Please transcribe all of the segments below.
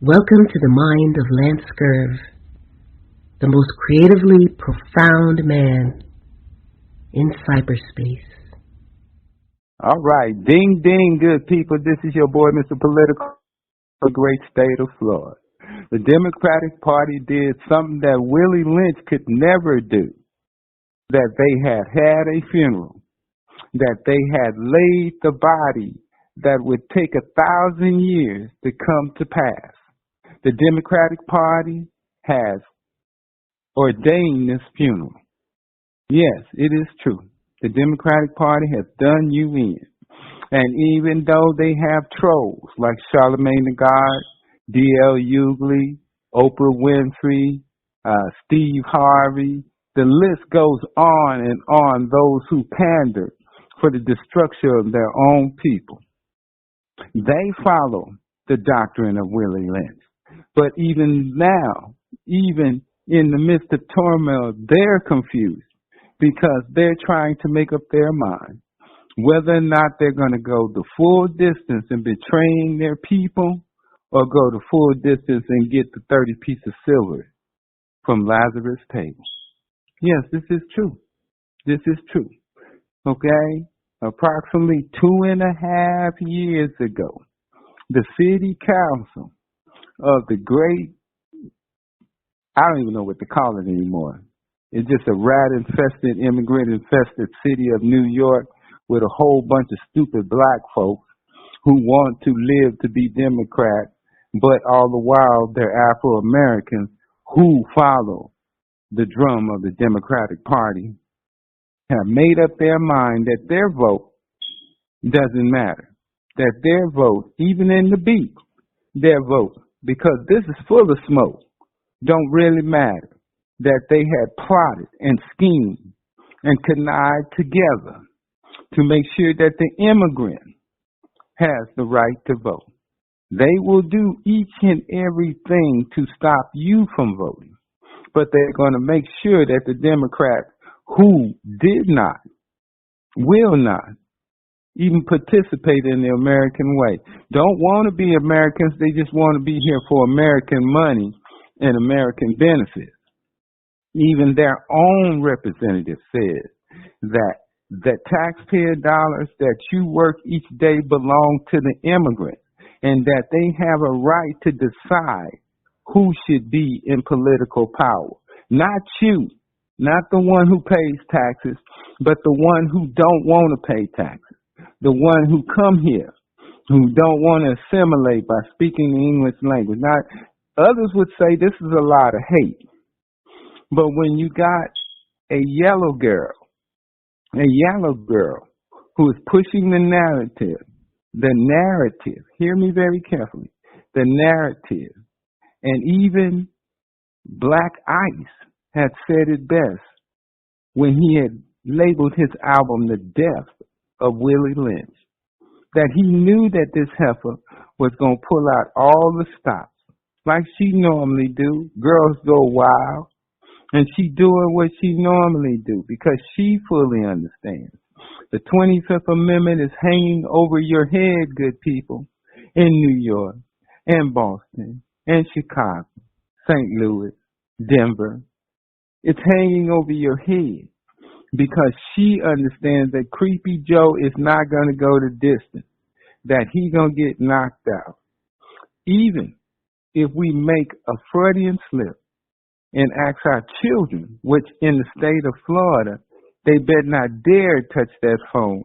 Welcome to the mind of LANCESCURV, the most creatively profound man in cyberspace. All right, ding, ding, good people. This is your boy, Mr. Political, the great state of Florida. The Democratic Party did something that Willie Lynch could never do, that they had a funeral, that they had laid the body that would take 1,000 years to come to pass. The Democratic Party has ordained this funeral. Yes, it is true. The Democratic Party has done you in. And even though they have trolls like Charlamagne the God, D.L. Hughley, Oprah Winfrey, Steve Harvey, the list goes on and on, those who pander for the destruction of their own people. They follow the doctrine of Willie Lynch. But even now, even in the midst of turmoil, they're confused because they're trying to make up their mind whether or not they're going to go the full distance in betraying their people or go the full distance and get the 30 pieces of silver from Lazarus' table. Yes, this is true. This is true. Okay? Approximately 2.5 years ago, the city council of the great, I don't even know what to call it anymore. It's just a rat-infested, immigrant-infested city of New York with a whole bunch of stupid black folks who want to live to be Democrat, but all the while they're Afro-Americans who follow the drum of the Democratic Party, have made up their mind that their vote doesn't matter, that their vote, even in the beat, their vote, because this is full of smoke, don't really matter, that they had plotted and schemed and connived together to make sure that the immigrant has the right to vote. They will do each and everything to stop you from voting, but they're going to make sure that the Democrats who did not, will not, even participate in the American way, don't want to be Americans, they just want to be here for American money and American benefits. Even their own representative said that the taxpayer dollars that you work each day belong to the immigrant and that they have a right to decide who should be in political power. Not you, not the one who pays taxes, but the one who don't want to pay taxes. The one who come here, who don't want to assimilate by speaking the English language. Now, others would say this is a lot of hate. But when you got a yellow girl who is pushing the narrative, hear me very carefully, the narrative, and even Black Ice had said it best when he had labeled his album The Death of Willie Lynch, that he knew that this heifer was going to pull out all the stops like she normally do. Girls go wild, and she doing what she normally do because she fully understands. The 25th Amendment is hanging over your head, good people, in New York and Boston and Chicago, St. Louis, Denver. It's hanging over your head because she understands that Creepy Joe is not going to go the distance, that he going to get knocked out. Even if we make a Freudian slip and ask our children, which in the state of Florida, they better not dare touch that phone,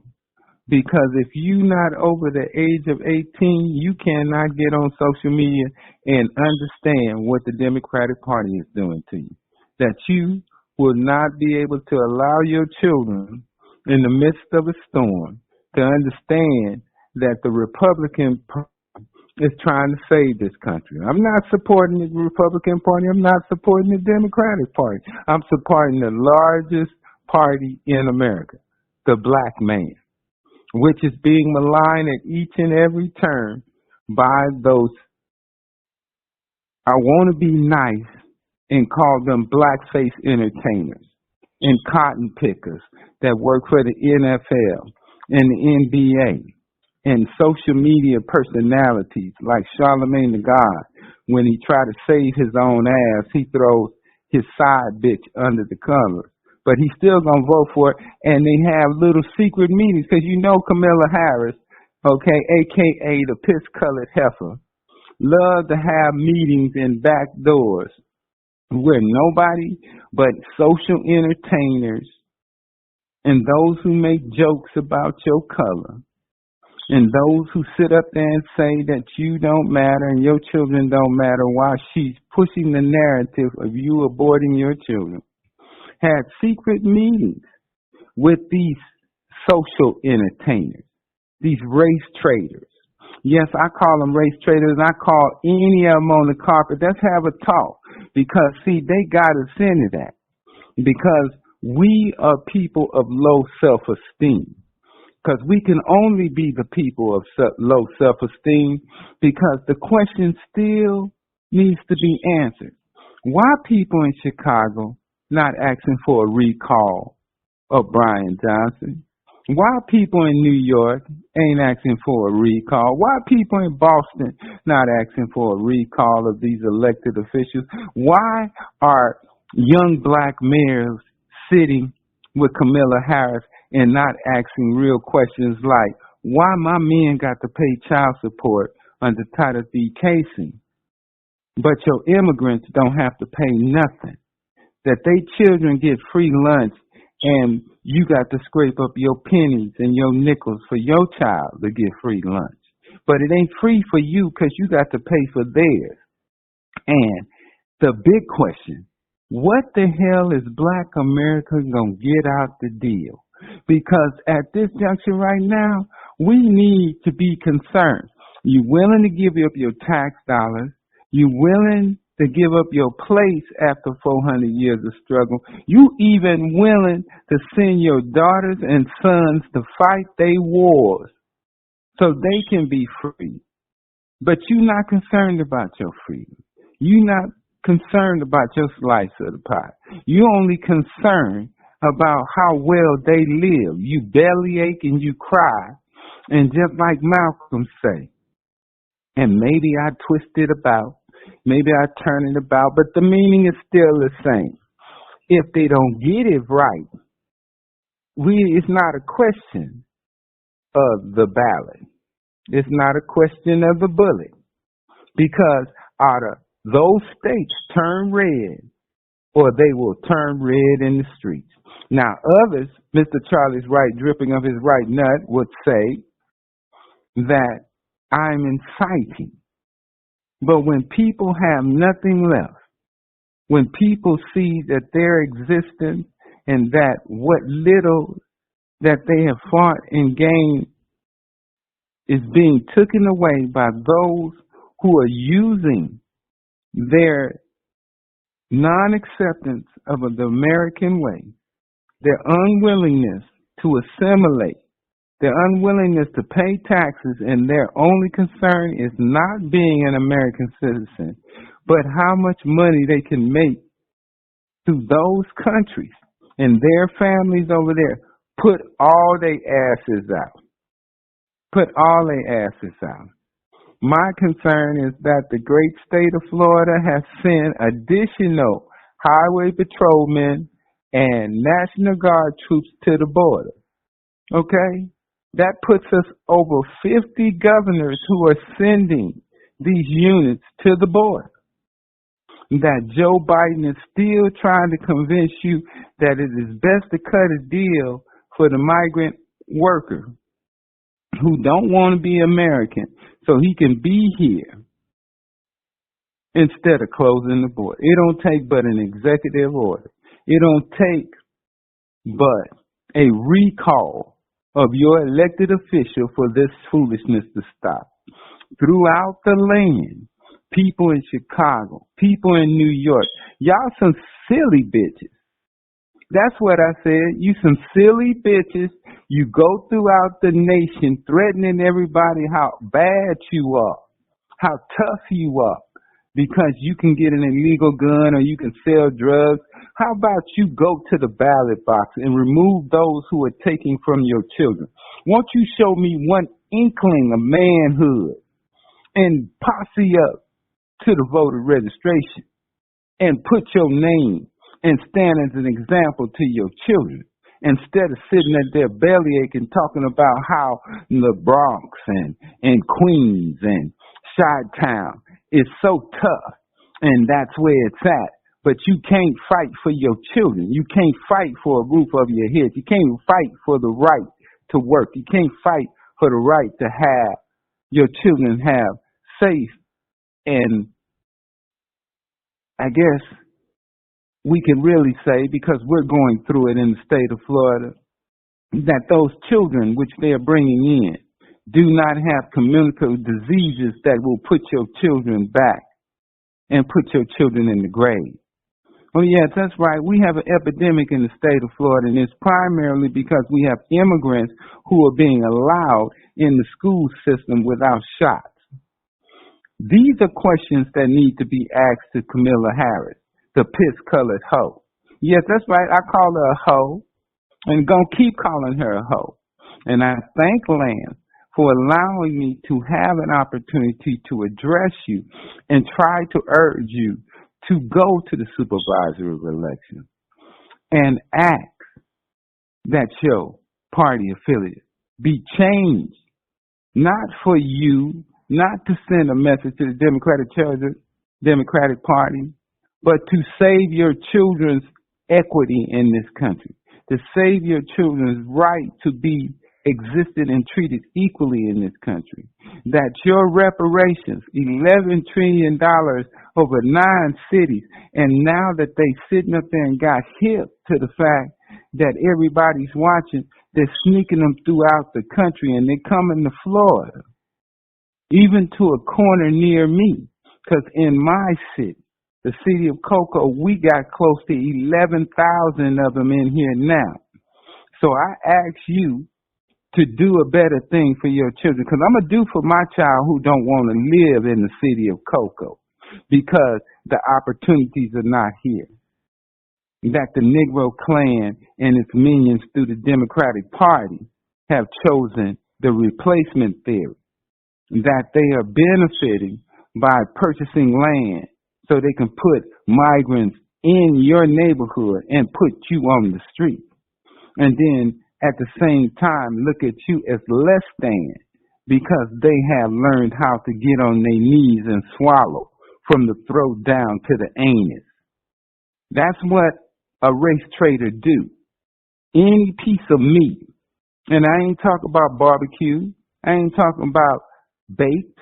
because if you're not over the age of 18, you cannot get on social media and understand what the Democratic Party is doing to you. That you will not be able to allow your children in the midst of a storm to understand that the Republican Party is trying to save this country. I'm not supporting the Republican Party. I'm not supporting the Democratic Party. I'm supporting the largest party in America, the black man, which is being maligned at each and every turn by those, I want to be nice and call them blackface entertainers and cotton pickers that work for the NFL and the NBA and social media personalities like Charlamagne the God, when he try to save his own ass, he throws his side bitch under the covers. But he's still going to vote for it, and they have little secret meetings, because you know Kamala Harris, okay, a.k.a. the piss-colored heifer, love to have meetings in back doors where nobody but social entertainers and those who make jokes about your color and those who sit up there and say that you don't matter and your children don't matter while she's pushing the narrative of you aborting your children, had secret meetings with these social entertainers, these race traders. Yes, I call them race traders, and I call any of them on the carpet. Let's have a talk, because, see, they got us into that, because we are people of low self-esteem. Because we can only be the people of low self-esteem because the question still needs to be answered. Why people in Chicago not asking for a recall of Brian Johnson? Why people in New York ain't asking for a recall? Why people in Boston not asking for a recall of these elected officials? Why are young black mayors sitting with Kamala Harris and not asking real questions like, why my men got to pay child support under Title III casing, but your immigrants don't have to pay nothing? That they children get free lunch and you got to scrape up your pennies and your nickels for your child to get free lunch. But it ain't free for you because you got to pay for theirs. And the big question, what the hell is Black America going to get out the deal? Because at this juncture right now, we need to be concerned. You willing to give up your tax dollars? You willing to give up your place after 400 years of struggle? You even willing to send your daughters and sons to fight their wars so they can be free? But you're not concerned about your freedom. You're not concerned about your slice of the pie. You're only concerned about how well they live. You bellyache and you cry. And just like Malcolm say, and maybe I twist it about, maybe I turn it about, but the meaning is still the same. If they don't get it right, it's not a question of the ballot. It's not a question of the bullet. Because out of those states turn red, or they will turn red in the streets. Now others, Mr. Charlie's right, dripping of his right nut, would say that I'm inciting. But when people have nothing left, when people see that their existence and that what little that they have fought and gained is being taken away by those who are using their non-acceptance of the American way, their unwillingness to assimilate, their unwillingness to pay taxes, and their only concern is not being an American citizen, but how much money they can make through those countries and their families over there. Put all their asses out. Put all their asses out. My concern is that the great state of Florida has sent additional highway patrolmen and National Guard troops to the border. Okay? That puts us over 50 governors who are sending these units to the border. That Joe Biden is still trying to convince you that it is best to cut a deal for the migrant worker who don't want to be American so he can be here instead of closing the border. It don't take but an executive order. It don't take but a recall of your elected official for this foolishness to stop. Throughout the land, people in Chicago, people in New York, y'all some silly bitches. That's what I said. You some silly bitches. You go throughout the nation threatening everybody how bad you are, how tough you are, because you can get an illegal gun or you can sell drugs. How about you go to the ballot box and remove those who are taking from your children? Won't you show me one inkling of manhood and posse up to the voter registration and put your name and stand as an example to your children, instead of sitting at their bellyache and talking about how the Bronx and Queens and Chi-Town is so tough and that's where it's at. But you can't fight for your children. You can't fight for a roof over your head. You can't fight for the right to work. You can't fight for the right to have your children have safe. And I guess we can really say, because we're going through it in the state of Florida, that those children which they are bringing in do not have communicable diseases that will put your children back and put your children in the grave. Oh, yes, that's right. We have an epidemic in the state of Florida, and it's primarily because we have immigrants who are being allowed in the school system without shots. These are questions that need to be asked to Kamala Harris, the piss-colored hoe. Yes, that's right. I call her a hoe, and going to keep calling her a hoe. And I thank Lance for allowing me to have an opportunity to address you and try to urge you to go to the supervisory election and ask that your party affiliate be changed, not for you, not to send a message to the Democratic Party, but to save your children's equity in this country, to save your children's right to be existed and treated equally in this country, that your reparations, $11 trillion over 9 cities, and now that they sitting up there and got hip to the fact that everybody's watching, they're sneaking them throughout the country, and they're coming to Florida, even to a corner near me, because in my city, the city of Cocoa, we got close to 11,000 of them in here now. So I ask you to do a better thing for your children, because I'm going to do for my child who don't want to live in the city of Cocoa, because the opportunities are not here. That the Negro Klan and its minions through the Democratic Party have chosen the replacement theory, that they are benefiting by purchasing land so they can put migrants in your neighborhood and put you on the street. And then at the same time, look at you as less than, because they have learned how to get on their knees and swallow from the throat down to the anus. That's what a race trader do. Any piece of meat, and I ain't talking about barbecue, I ain't talking about baked,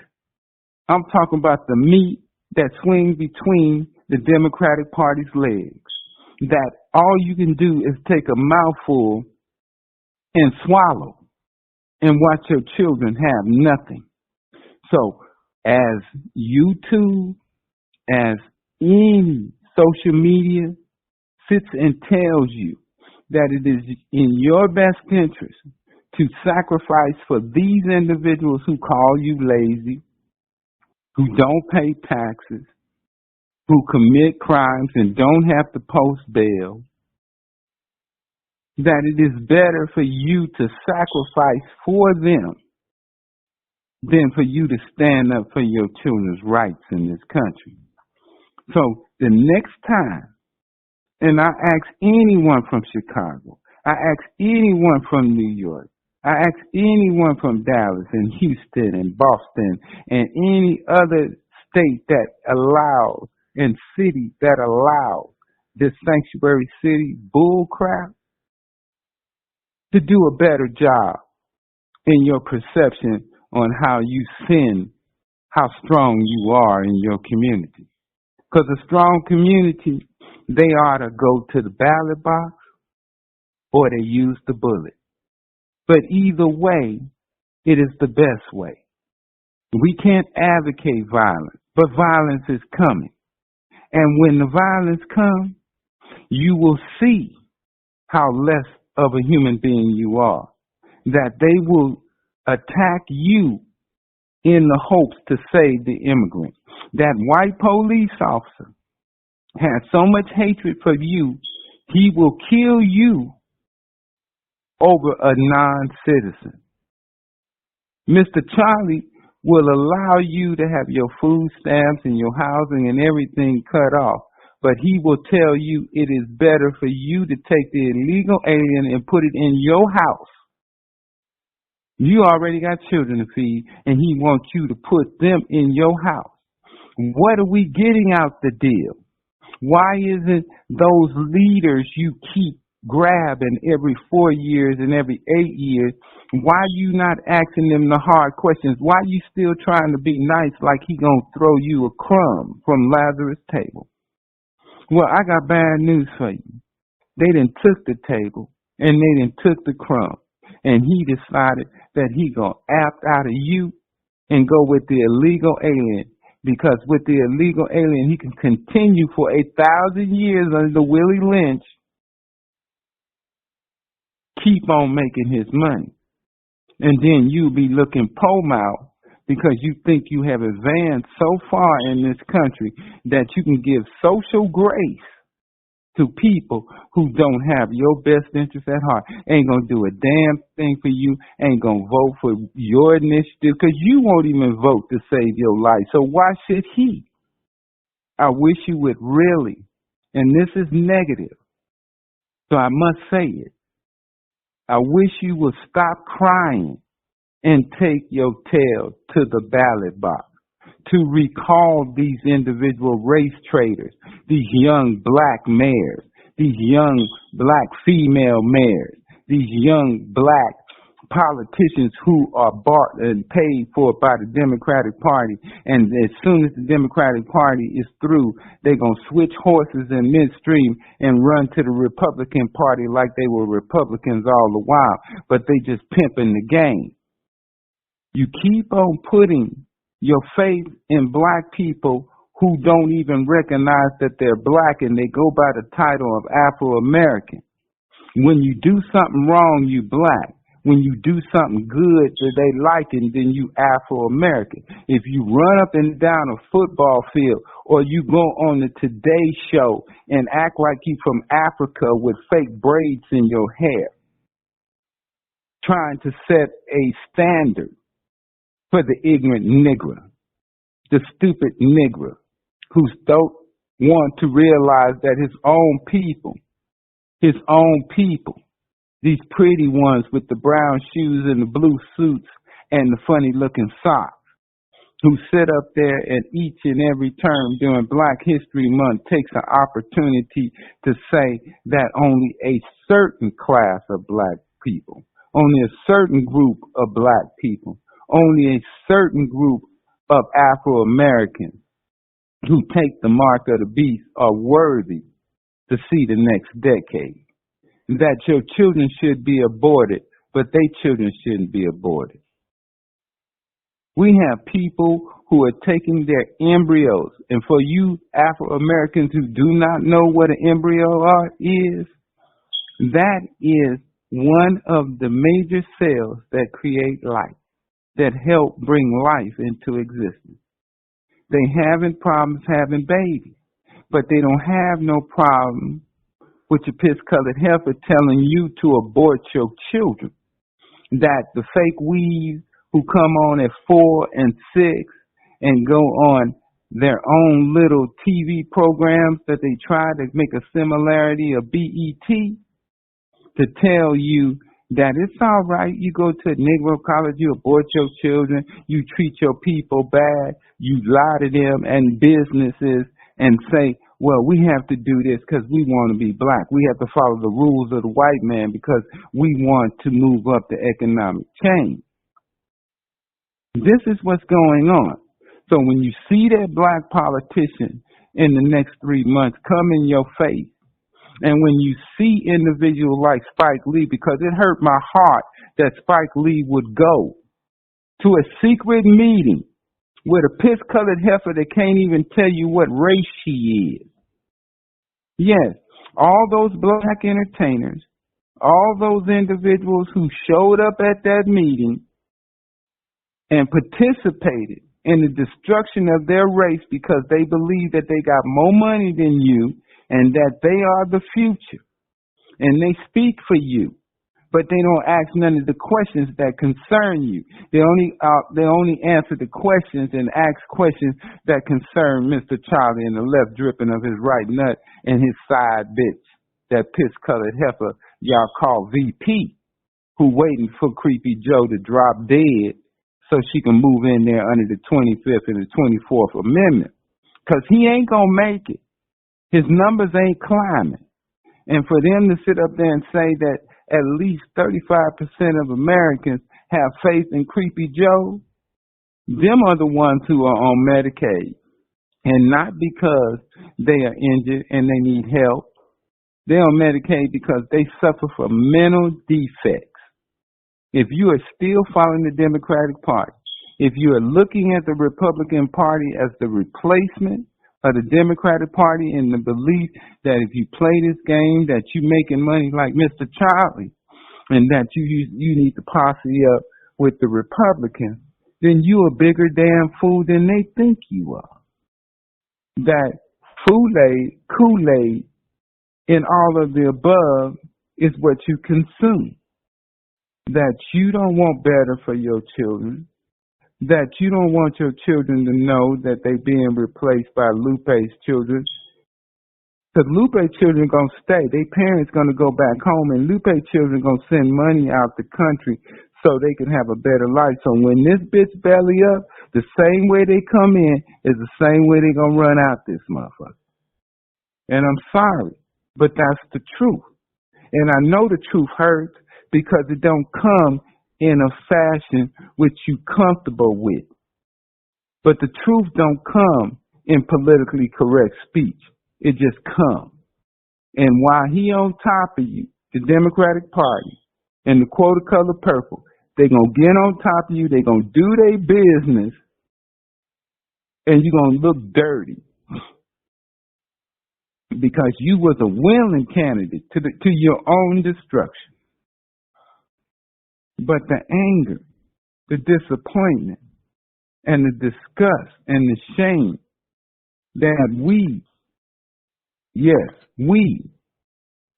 I'm talking about the meat that swings between the Democratic Party's legs, that all you can do is take a mouthful and swallow and watch your children have nothing. So as YouTube, as any social media sits and tells you that it is in your best interest to sacrifice for these individuals who call you lazy, who don't pay taxes, who commit crimes and don't have to post bail, that it is better for you to sacrifice for them than for you to stand up for your children's rights in this country. So the next time, and I ask anyone from Chicago, I ask anyone from New York, I ask anyone from Dallas and Houston and Boston and any other state that allows and city that allows this sanctuary city bull crap to do a better job in your perception on how you send, how strong you are in your community. Because a strong community, they ought to go to the ballot box or they use the bullet. But either way, it is the best way. We can't advocate violence, but violence is coming. And when the violence comes, you will see how less of a human being you are, that they will attack you in the hopes to save the immigrant. That white police officer has so much hatred for you, he will kill you over a non-citizen. Mr. Charlie will allow you to have your food stamps and your housing and everything cut off. But he will tell you it is better for you to take the illegal alien and put it in your house. You already got children to feed, and he wants you to put them in your house. What are we getting out the deal? Why isn't those leaders you keep grabbing every 4 years and every 8 years, why you not asking them the hard questions? Why you still trying to be nice like he gonna throw you a crumb from Lazarus' table? Well, I got bad news for you. They done took the table and they done took the crumb, and he decided that he gonna opt out of you and go with the illegal alien, because with the illegal alien he can continue for 1,000 years under Willie Lynch, keep on making his money, and then you be looking po-mouth because you think you have advanced so far in this country that you can give social grace to people who don't have your best interest at heart, ain't gonna do a damn thing for you, ain't gonna vote for your initiative, because you won't even vote to save your life. So why should he? I wish you would really, and this is negative, so I must say it, I wish you would stop crying and take your tail to the ballot box to recall these individual race traitors, these young black mayors, these young black female mayors, these young black politicians who are bought and paid for by the Democratic Party. And as soon as the Democratic Party is through, they're going to switch horses in midstream and run to the Republican Party like they were Republicans all the while, but they just pimping the game. You keep on putting your faith in black people who don't even recognize that they're black, and they go by the title of Afro-American. When you do something wrong, you black. When you do something good that they like, and then you Afro-American. If you run up and down a football field, or you go on the Today Show and act like you from Africa with fake braids in your hair, trying to set a standard for the ignorant Negro, the stupid Negro, who don't want to realize that his own people, these pretty ones with the brown shoes and the blue suits and the funny looking socks, who sit up there and each and every term during Black History Month takes an opportunity to say that only a certain class of black people, only a certain group of black people, only a certain group of Afro-Americans who take the mark of the beast are worthy to see the next decade. That your children should be aborted, but their children shouldn't be aborted. We have people who are taking their embryos, and for you Afro-Americans who do not know what an embryo is, that is one of the major cells that create life, that help bring life into existence. They having problems having babies, but they don't have no problem with your piss-colored heifer telling you to abort your children. That the fake weaves who come on at 4 and 6 and go on their own little TV programs that they try to make a similarity of BET to tell you that it's all right, you go to a Negro college, you abort your children, you treat your people bad, you lie to them and businesses and say, well, we have to do this because we want to be black. We have to follow the rules of the white man because we want to move up the economic chain. This is what's going on. So when you see that black politician in the next 3 months come in your face, and when you see individuals like Spike Lee, because it hurt my heart that Spike Lee would go to a secret meeting with a piss-colored heifer that can't even tell you what race she is. Yes, all those black entertainers, all those individuals who showed up at that meeting and participated in the destruction of their race because they believe that they got more money than you and that they are the future, and they speak for you, but they don't ask none of the questions that concern you. They only answer the questions and ask questions that concern Mr. Charlie in the left dripping of his right nut and his side bitch, that piss-colored heifer y'all call VP, who waiting for Creepy Joe to drop dead so she can move in there under the 25th and the 24th Amendment. Because he ain't going to make it. His numbers ain't climbing. And for them to sit up there and say that at least 35% of Americans have faith in Creepy Joe, them are the ones who are on Medicaid. And not because they are injured and they need help. They're on Medicaid because they suffer from mental defects. If you are still following the Democratic Party, if you are looking at the Republican Party as the replacement of the Democratic Party in the belief that if you play this game that you making money like Mr. Charlie and that you need to posse up with the Republicans, then you a bigger damn fool than they think you are. That Kool-Aid, and all of the above is what you consume. That you don't want better for your children. That you don't want your children to know that they're being replaced by Lupe's children. Because Lupe's children going to stay. Their parents going to go back home, and Lupe's children going to send money out the country so they can have a better life. So when this bitch belly up, the same way they come in is the same way they going to run out this motherfucker. And I'm sorry, but that's the truth. And I know the truth hurts because it don't come in a fashion which you comfortable with. But the truth don't come in politically correct speech. It just comes. And while he on top of you, the Democratic Party and the quota color purple, they going to get on top of you, they going to do their business, and you're going to look dirty. Because you was a willing candidate to your own destruction. But the anger, the disappointment, and the disgust and the shame that we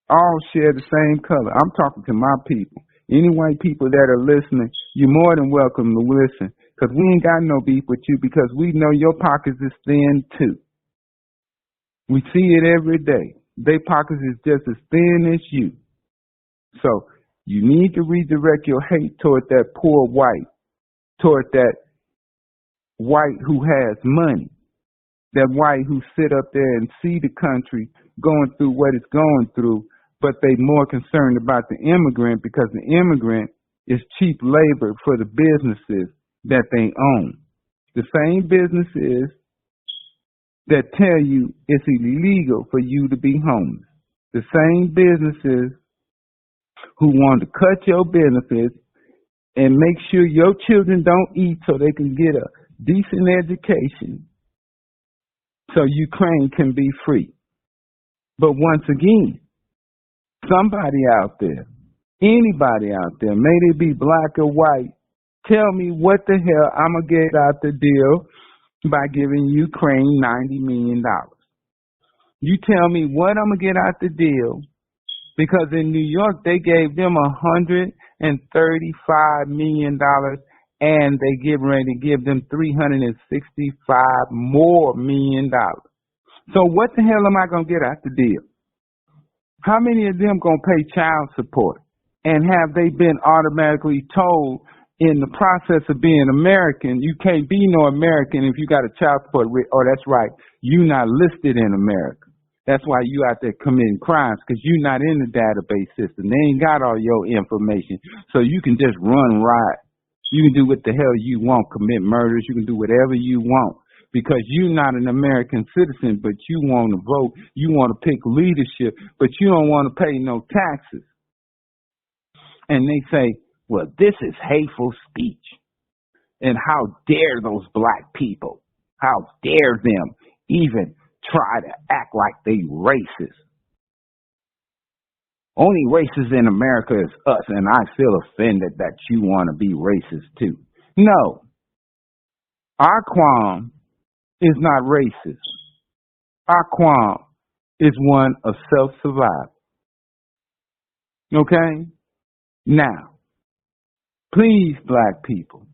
all share the same color. I'm talking to my people. Any white people that are listening, you're more than welcome to listen. Because we ain't got no beef with you because we know your pockets is thin too. We see it every day. Their pockets is just as thin as you. So you need to redirect your hate toward that poor white, toward that white who has money, that white who sit up there and see the country going through what it's going through, but they more concerned about the immigrant because the immigrant is cheap labor for the businesses that they own. The same businesses that tell you it's illegal for you to be homeless. The same businesses who want to cut your benefits and make sure your children don't eat so they can get a decent education so Ukraine can be free. But once again, somebody out there, anybody out there, may they be black or white, tell me what the hell I'm going to get out the deal by giving Ukraine $90 million. You tell me what I'm going to get out the deal, because in New York they gave them $135 million and they get ready to give them $365 more million. So what the hell am I going to get out the deal? How many of them going to pay child support? And have they been automatically told in the process of being American, you can't be no American if you got a child support, oh, that's right, you not listed in America. That's why you out there committing crimes, because you're not in the database system. They ain't got all your information, so you can just run riot. You can do what the hell you want, commit murders, you can do whatever you want, because you're not an American citizen, but you want to vote, you want to pick leadership, but you don't want to pay no taxes. And they say, well, this is hateful speech. And how dare those black people, how dare them even try to act like they racist. Only racist in America is us, and I feel offended that you want to be racist too. No. Our qualm is not racist. Our qualm is one of self-survival. Okay? Now, please, black people,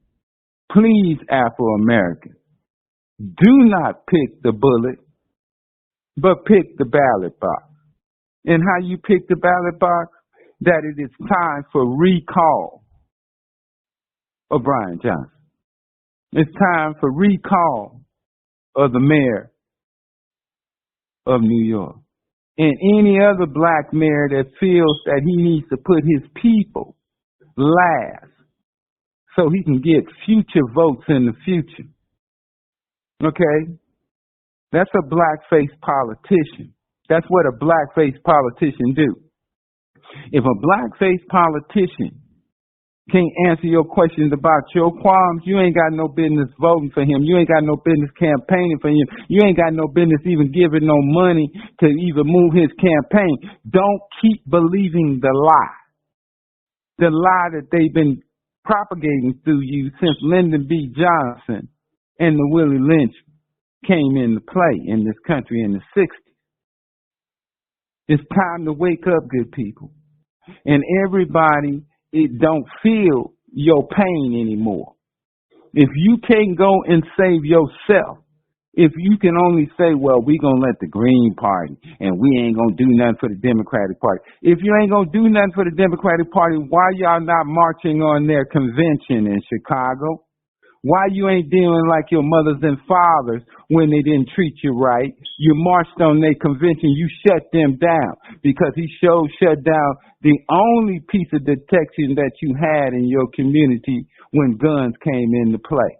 please, Afro-Americans, do not pick the bullet, but pick the ballot box. And how you pick the ballot box? That it is time for recall of Brian Johnson. It's time for recall of the mayor of New York. And any other black mayor that feels that he needs to put his people last so he can get future votes in the future. Okay? That's a blackface politician. That's what a blackface politician do. If a blackface politician can't answer your questions about your qualms, you ain't got no business voting for him. You ain't got no business campaigning for him. You ain't got no business even giving no money to even move his campaign. Don't keep believing the lie. The lie that they've been propagating through you since Lyndon B. Johnson and the Willie Lynch came into play in this country in the 60s. It's time to wake up, good people. And everybody, it don't feel your pain anymore. If you can't go and save yourself, if you can only say, well, we going to let the Green Party and we ain't going to do nothing for the Democratic Party. If you ain't going to do nothing for the Democratic Party, why y'all not marching on their convention in Chicago? Why you ain't dealing like your mothers and fathers when they didn't treat you right? You marched on their convention, you shut them down because he shut down the only piece of detection that you had in your community when guns came into play.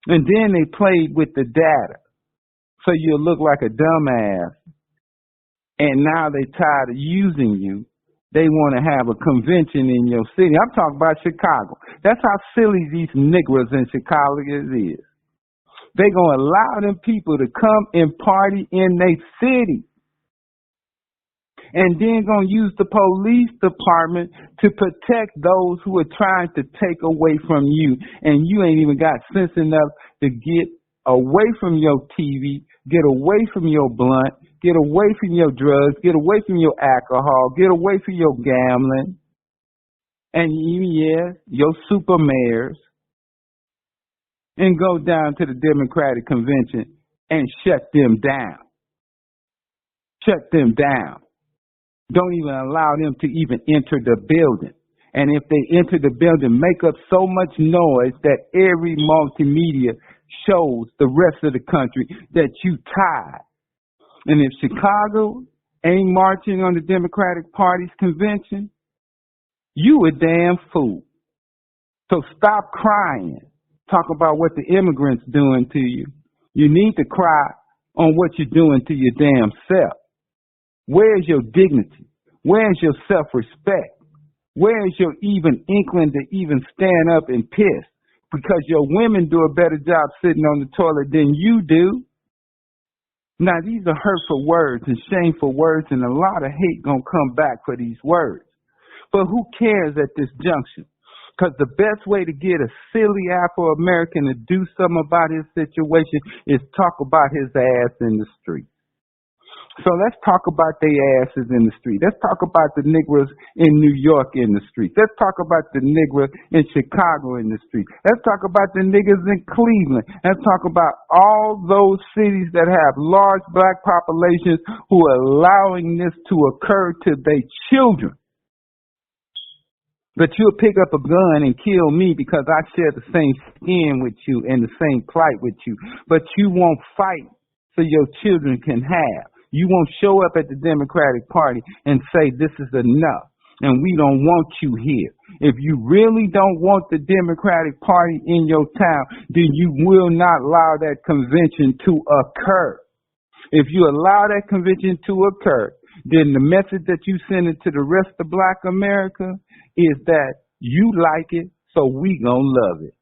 And then they played with the data so you'll look like a dumbass. And now they tired of using you. They want to have a convention in your city. I'm talking about Chicago. That's how silly these Negroes in Chicago is. They're going to allow them people to come and party in their city. And then going to use the police department to protect those who are trying to take away from you. And you ain't even got sense enough to get away from your TV, get away from your blunt, get away from your drugs, get away from your alcohol, get away from your gambling, and your super mayors, and go down to the Democratic Convention and shut them down. Shut them down. Don't even allow them to even enter the building. And if they enter the building, make up so much noise that every multimedia shows the rest of the country that you tied. And if Chicago ain't marching on the Democratic Party's convention, you a damn fool. So stop crying. Talk about what the immigrants doing to you. You need to cry on what you're doing to your damn self. Where's your dignity? Where's your self-respect? Where's your even inkling to even stand up and piss? Because your women do a better job sitting on the toilet than you do. Now, these are hurtful words and shameful words, and a lot of hate going to come back for these words. But who cares at this junction? Because the best way to get a silly Afro-American to do something about his situation is talk about his ass in the street. So let's talk about their asses in the street. Let's talk about the Negroes in New York in the street. Let's talk about the Negro in Chicago in the street. Let's talk about the niggas in Cleveland. Let's talk about all those cities that have large black populations who are allowing this to occur to their children. But you'll pick up a gun and kill me because I share the same skin with you and the same plight with you. But you won't fight so your children can have. You won't show up at the Democratic Party and say this is enough and we don't want you here. If you really don't want the Democratic Party in your town, then you will not allow that convention to occur. If you allow that convention to occur, then the message that you send it to the rest of Black America is that you like it, so we gonna love it.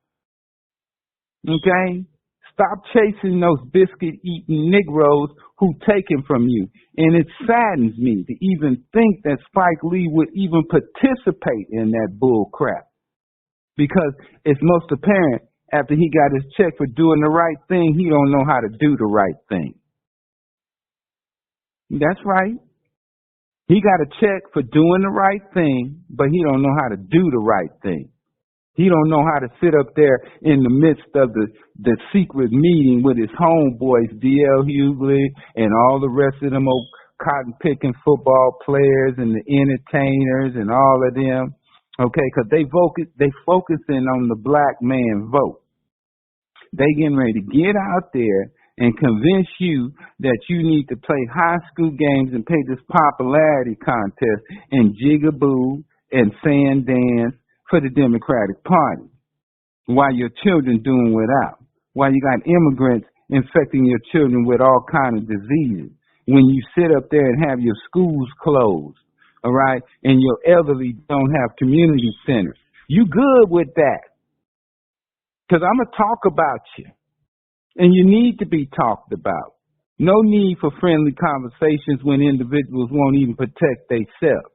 Okay? Stop chasing those biscuit-eating Negroes who taken from you. And it saddens me to even think that Spike Lee would even participate in that bull crap. Because it's most apparent after he got his check for doing the right thing, he don't know how to do the right thing. That's right. He got a check for doing the right thing, but he don't know how to do the right thing. He don't know how to sit up there in the midst of the secret meeting with his homeboys, D.L. Hughley and all the rest of them old cotton-picking football players and the entertainers and all of them, okay, because they focusing on the black man vote. They getting ready to get out there and convince you that you need to play high school games and pay this popularity contest and jigaboo and sand dance for the Democratic Party while your children doing without, while you got immigrants infecting your children with all kind of diseases, when you sit up there and have your schools closed, all right, and your elderly don't have community centers. You good with that? Because I'm going to talk about you, and you need to be talked about. No need for friendly conversations when individuals won't even protect themselves.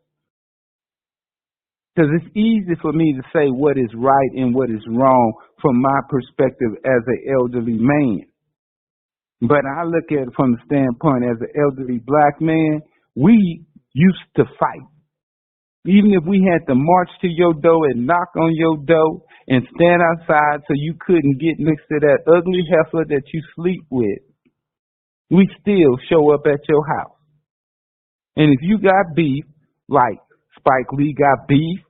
Because it's easy for me to say what is right and what is wrong from my perspective as an elderly man. But I look at it from the standpoint as an elderly black man, we used to fight. Even if we had to march to your door and knock on your door and stand outside so you couldn't get next to that ugly heifer that you sleep with, we still show up at your house. And if you got beef, like Spike Lee got beef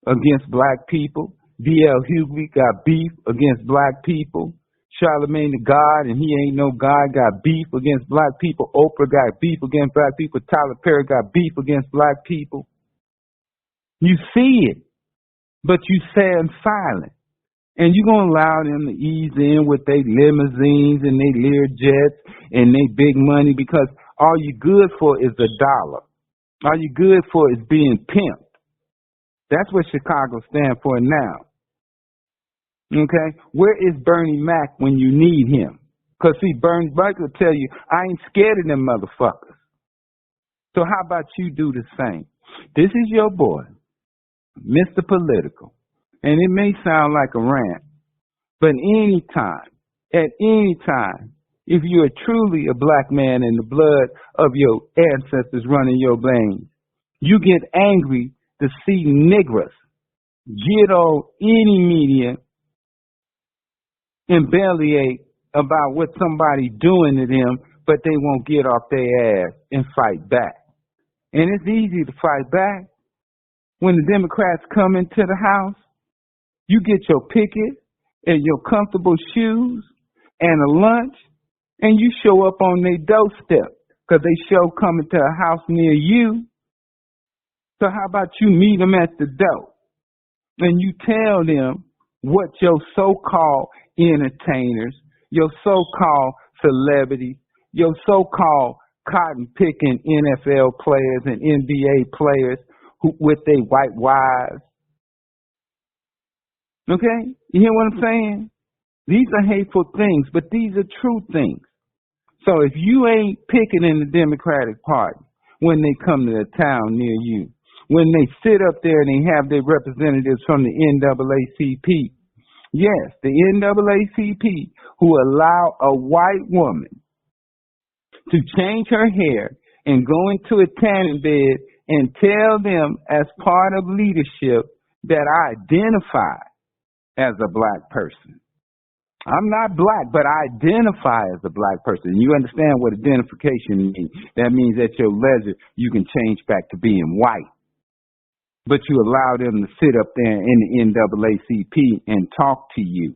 against black people, D.L. Hughley got beef against black people, Charlemagne the God, and he ain't no God, got beef against black people, Oprah got beef against black people, Tyler Perry got beef against black people. You see it, but you stand silent. And you're going to allow them to ease in with their limousines and their Learjets and their big money because all you're good for is a dollar. All you're good for is being pimped. That's what Chicago stands for now. Okay? Where is Bernie Mac when you need him? Because, see, Bernie Mac will tell you, I ain't scared of them motherfuckers. So how about you do the same? This is your boy, Mr. Political. And it may sound like a rant, but at any time, if you are truly a black man and the blood of your ancestors running your veins, you get angry to see niggers get on any media and bellyache about what somebody doing to them, but they won't get off their ass and fight back. And it's easy to fight back. When the Democrats come into the House, you get your picket and your comfortable shoes and a lunch, and you show up on their doorstep because they show coming to a house near you. So how about you meet them at the door and you tell them what your so-called entertainers, your so-called celebrities, your so-called cotton-picking NFL players and NBA players with their white wives. Okay? You hear what I'm saying? These are hateful things, but these are true things. So if you ain't picking in the Democratic Party when they come to a town near you, when they sit up there and they have their representatives from the NAACP, yes, the NAACP, who allow a white woman to change her hair and go into a tanning bed and tell them as part of leadership that I identify as a black person. I'm not black, but I identify as a black person. You understand what identification means? That means at your leisure, you can change back to being white. But you allow them to sit up there in the NAACP and talk to you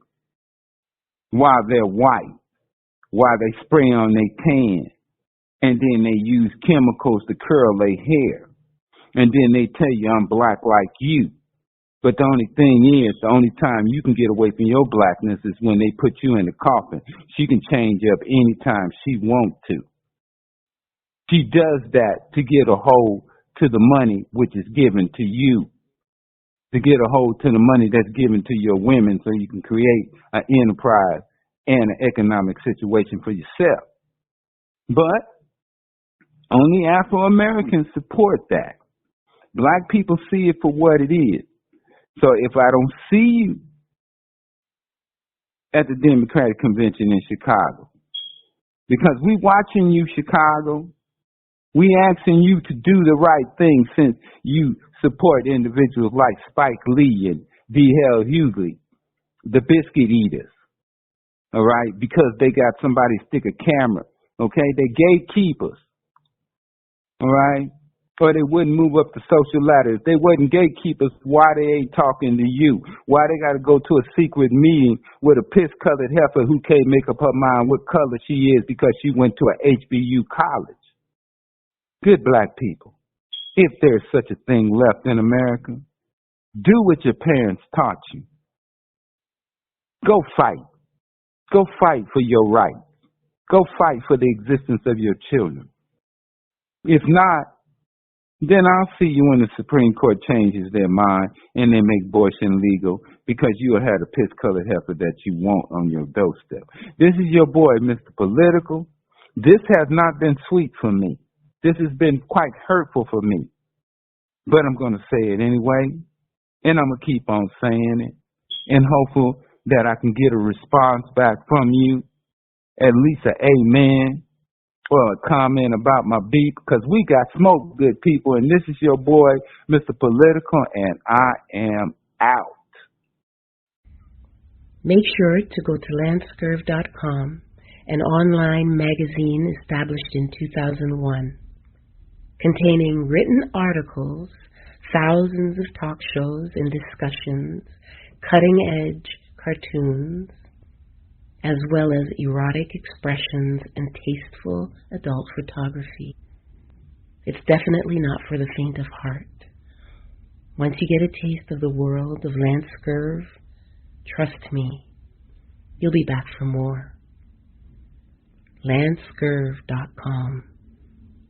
while they're white, while they spray on their tan, and then they use chemicals to curl their hair. And then they tell you, I'm black like you. But the only thing is, the only time you can get away from your blackness is when they put you in the coffin. She can change up anytime she wants to. She does that to get a hold to the money which is given to you, to get a hold to the money that's given to your women so you can create an enterprise and an economic situation for yourself. But only Afro-Americans support that. Black people see it for what it is. So if I don't see you at the Democratic Convention in Chicago, because we watching you, Chicago, We asking you to do the right thing since you support individuals like Spike Lee and D.L. Hughley, the biscuit eaters, all right, because they got somebody stick a camera, okay? They gatekeepers, all right? Or they wouldn't move up the social ladder. If they wasn't gatekeepers, why they ain't talking to you? Why they got to go to a secret meeting with a piss-colored heifer who can't make up her mind what color she is because she went to a HBU college? Good black people, if there's such a thing left in America, do what your parents taught you. Go fight. Go fight for your rights. Go fight for the existence of your children. If not, then I'll see you when the Supreme Court changes their mind and they make abortion legal because you had a piss-colored heifer that you want on your doorstep. This is your boy, Mr. Political. This has not been sweet for me. This has been quite hurtful for me. But I'm going to say it anyway, and I'm going to keep on saying it, and hopeful that I can get a response back from you, at least an amen, or a comment about my beat, because we got smoke, good people, and this is your boy, Mr. Political, and I am out. Make sure to go to LANCESCURV.com, an online magazine established in 2001, containing written articles, thousands of talk shows and discussions, cutting-edge cartoons, as well as erotic expressions and tasteful adult photography. It's definitely not for the faint of heart. Once you get a taste of the world of LANCESCURV, trust me, you'll be back for more. LANCESCURV.com.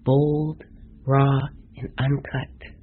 Bold, raw, and uncut.